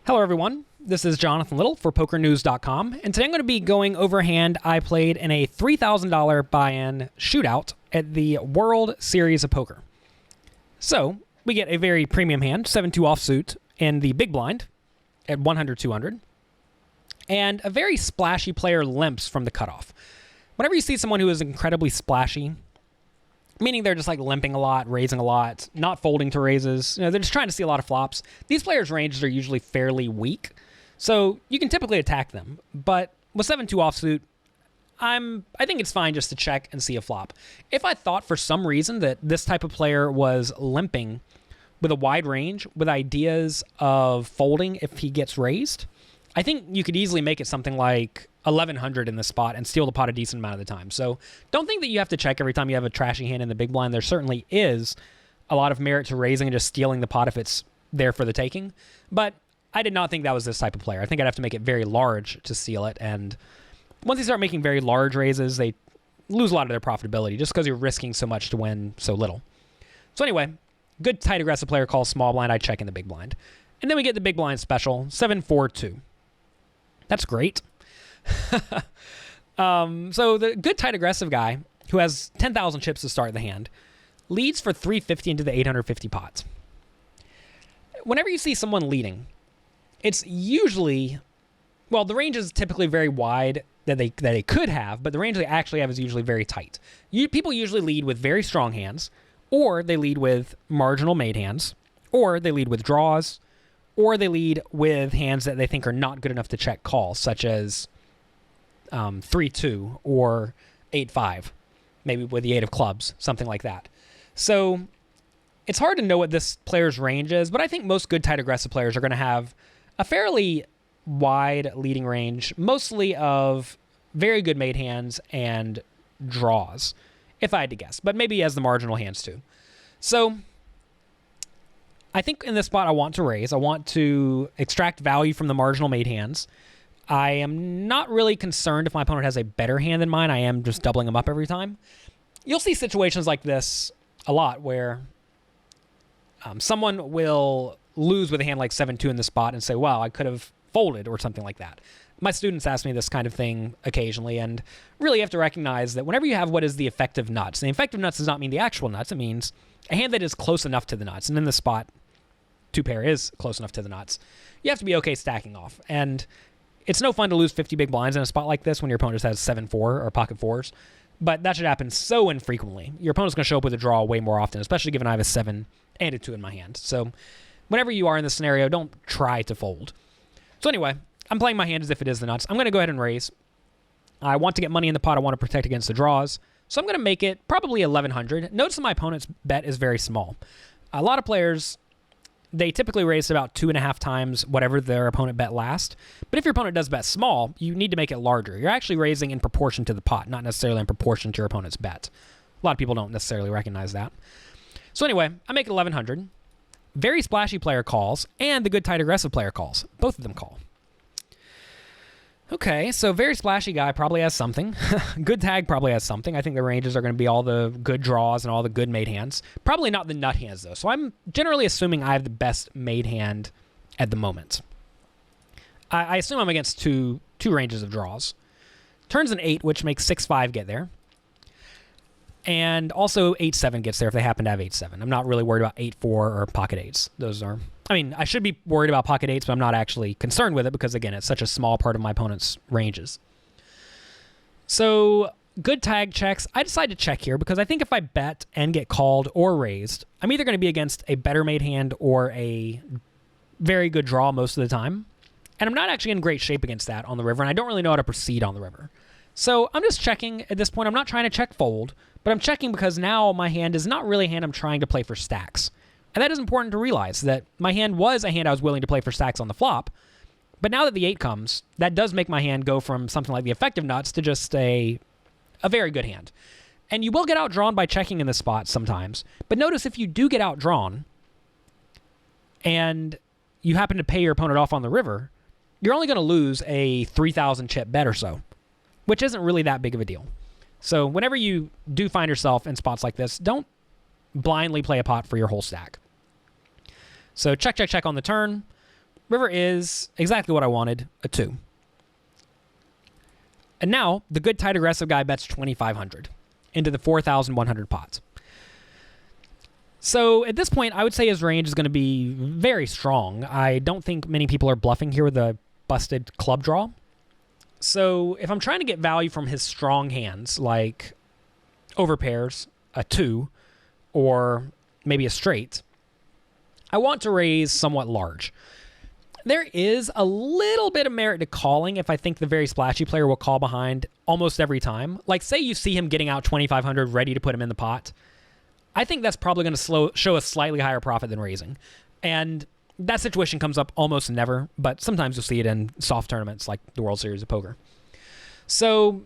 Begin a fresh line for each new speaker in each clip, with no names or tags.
Hello everyone, this is Jonathan Little for PokerNews.com, and today I'm going to be going over a hand I played in a $3,000 buy-in shootout at the World Series of Poker. So, we get a very premium hand, 7-2 offsuit, in the big blind at 100-200, and a very splashy player limps from the cutoff. Whenever you see someone who is incredibly splashy, meaning they're just like limping a lot, raising a lot, not folding to raises. They're just trying to see a lot of flops. These players' ranges are usually fairly weak, so you can typically attack them. But with 7-2 offsuit, I think it's fine just to check and see a flop. If I thought for some reason that this type of player was limping with a wide range, with ideas of folding if he gets raised, I think you could easily make it something like 1,100 in this spot and steal the pot a decent amount of the time. So don't think that you have to check every time you have a trashy hand in the big blind. There certainly is a lot of merit to raising and just stealing the pot if it's there for the taking. But I did not think that was this type of player. I think I'd have to make it very large to steal it. And once they start making very large raises, they lose a lot of their profitability just because you're risking so much to win so little. So anyway, good tight aggressive player calls small blind. I check in the big blind. And then we get the big blind special, 7-4-2. That's great. So the good tight aggressive guy who has 10,000 chips to start the hand leads for 350 into the 850 pot. Whenever you see someone leading, it's usually, well, the range is typically very wide that they could have, but the range they actually have is usually very tight. People usually lead with very strong hands, or they lead with marginal made hands, or they lead with draws, or they lead with hands that they think are not good enough to check call, such as 3-2 or 8-5, maybe with the 8 of clubs, something like that. So it's hard to know what this player's range is, but I think most good tight aggressive players are going to have a fairly wide leading range, mostly of very good made hands and draws, if I had to guess, but maybe as the marginal hands too. So I think in this spot I want to raise. I want to extract value from the marginal made hands. I am not really concerned if my opponent has a better hand than mine. I am just doubling them up every time. You'll see situations like this a lot where someone will lose with a hand like 7-2 in the spot and say, wow, I could have folded or something like that. My students ask me this kind of thing occasionally, and really you have to recognize that whenever you have what is the effective nuts, the effective nuts does not mean the actual nuts. It means a hand that is close enough to the nuts. And in this spot, 2-pair is close enough to the nuts. You have to be okay stacking off. And it's no fun to lose 50 big blinds in a spot like this when your opponent just has 7-4 or pocket fours. But that should happen so infrequently. Your opponent's going to show up with a draw way more often, especially given I have a 7 and a 2 in my hand. So whenever you are in this scenario, don't try to fold. So anyway, I'm playing my hand as if it is the nuts. I'm going to go ahead and raise. I want to get money in the pot. I want to protect against the draws. So I'm going to make it probably 1,100. Notice that my opponent's bet is very small. A lot of players, they typically raise about 2.5 times whatever their opponent bet last. But if your opponent does bet small, you need to make it larger. You're actually raising in proportion to the pot, not necessarily in proportion to your opponent's bet. A lot of people don't necessarily recognize that. So anyway, I make it 1,100. Very splashy player calls, and the good tight aggressive player calls. Both of them call. Okay, so very splashy guy probably has something. Good tag probably has something. I think the ranges are going to be all the good draws and all the good made hands. Probably not the nut hands, though. So I'm generally assuming I have the best made hand at the moment. I assume I'm against two ranges of draws. Turns an 8, which makes 6-5 get there. And also 8-7 gets there if they happen to have 8-7. I'm not really worried about 8-4 or pocket 8s. Those are, I mean, I should be worried about pocket 8s, but I'm not actually concerned with it because, again, it's such a small part of my opponent's ranges. So good tag checks. I decide to check here because I think if I bet and get called or raised, I'm either going to be against a better made hand or a very good draw most of the time. And I'm not actually in great shape against that on the river, and I don't really know how to proceed on the river. So I'm just checking at this point. I'm not trying to check fold, but I'm checking because now my hand is not really a hand I'm trying to play for stacks. And that is important to realize, that my hand was a hand I was willing to play for stacks on the flop. But now that the 8 comes, that does make my hand go from something like the effective nuts to just a very good hand. And you will get outdrawn by checking in this spot sometimes. But notice if you do get outdrawn and you happen to pay your opponent off on the river, you're only going to lose a 3,000 chip bet or so, which isn't really that big of a deal. So whenever you do find yourself in spots like this, don't blindly play a pot for your whole stack. So check, check, check on the turn. River is exactly what I wanted, a 2. And now, the good tight aggressive guy bets 2,500 into the 4,100 pots. So at this point, I would say his range is going to be very strong. I don't think many people are bluffing here with a busted club draw. So if I'm trying to get value from his strong hands, like overpairs, a 2, or maybe a straight, I want to raise somewhat large. There is a little bit of merit to calling if I think the very splashy player will call behind almost every time. Like, say you see him getting out 2,500 ready to put him in the pot. I think that's probably going to show a slightly higher profit than raising. And that situation comes up almost never, but sometimes you'll see it in soft tournaments like the World Series of Poker. So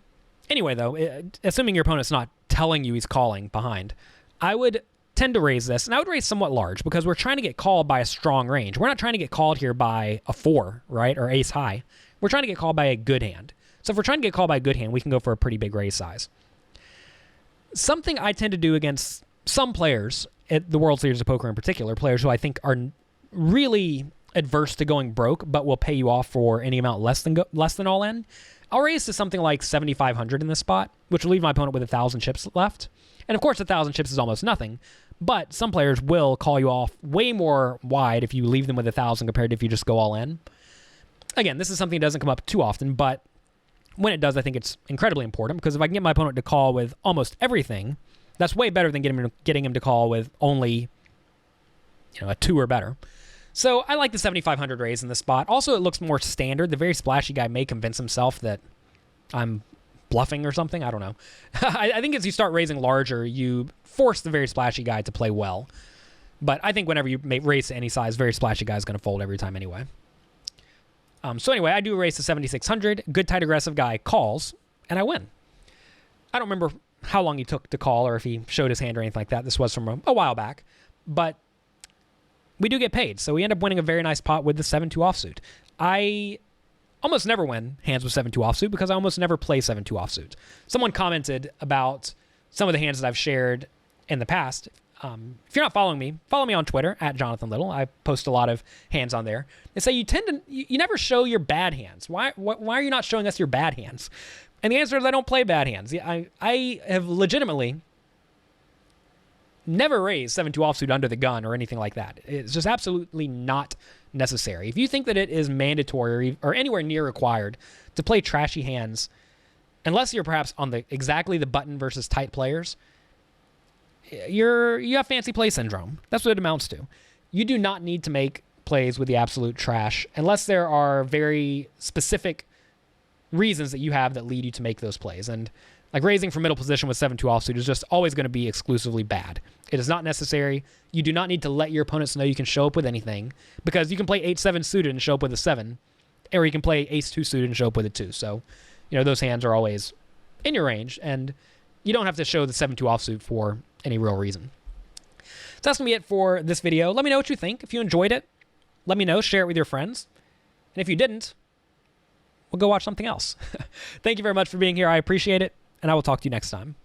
anyway, though, assuming your opponent's not telling you he's calling behind, I would tend to raise this, and I would raise somewhat large because we're trying to get called by a strong range. We're not trying to get called here by a 4, right, or ace high. We're trying to get called by a good hand. So if we're trying to get called by a good hand, we can go for a pretty big raise size. Something I tend to do against some players at the World Series of Poker in particular, players who I think are really adverse to going broke but will pay you off for any amount less than all in, I'll raise to something like 7,500 in this spot, which will leave my opponent with 1,000 chips left. And of course, 1,000 chips is almost nothing, but some players will call you off way more wide if you leave them with 1,000 compared to if you just go all in. Again, this is something that doesn't come up too often, but when it does, I think it's incredibly important because if I can get my opponent to call with almost everything, that's way better than getting him to call with only, a 2 or better. So I like the 7,500 raise in this spot. Also, it looks more standard. The very splashy guy may convince himself that I'm bluffing or something. I don't know. I think as you start raising larger, you force the very splashy guy to play well. But I think whenever you raise to any size, very splashy guy is going to fold every time anyway. So anyway, I do raise to 7,600. Good tight aggressive guy calls, and I win. I don't remember how long he took to call or if he showed his hand or anything like that. This was from a while back. But we do get paid, so we end up winning a very nice pot with the 7-2 offsuit. I almost never win hands with 7-2 offsuit because I almost never play 7-2 offsuit. Someone commented about some of the hands that I've shared in the past. If you're not following me, follow me on Twitter at Jonathan Little. I post a lot of hands on there. They say you never show your bad hands. Why are you not showing us your bad hands? And the answer is I don't play bad hands. I have legitimately never raised 7-2 offsuit under the gun or anything like that. It's just absolutely not necessary. If you think that it is mandatory or anywhere near required to play trashy hands, unless you're perhaps on exactly the button versus tight players, you have fancy play syndrome. That's what it amounts to. You do not need to make plays with the absolute trash unless there are very specific reasons that you have that lead you to make those plays. And like raising from middle position with 7-2 offsuit is just always going to be exclusively bad. It is not necessary. You do not need to let your opponents know you can show up with anything because you can play 8-7 suited and show up with a 7, or you can play ace-2 suited and show up with a 2. So, those hands are always in your range, and you don't have to show the 7-2 offsuit for any real reason. So that's going to be it for this video. Let me know what you think. If you enjoyed it, let me know. Share it with your friends. And if you didn't, we'll go watch something else. Thank you very much for being here. I appreciate it, and I will talk to you next time.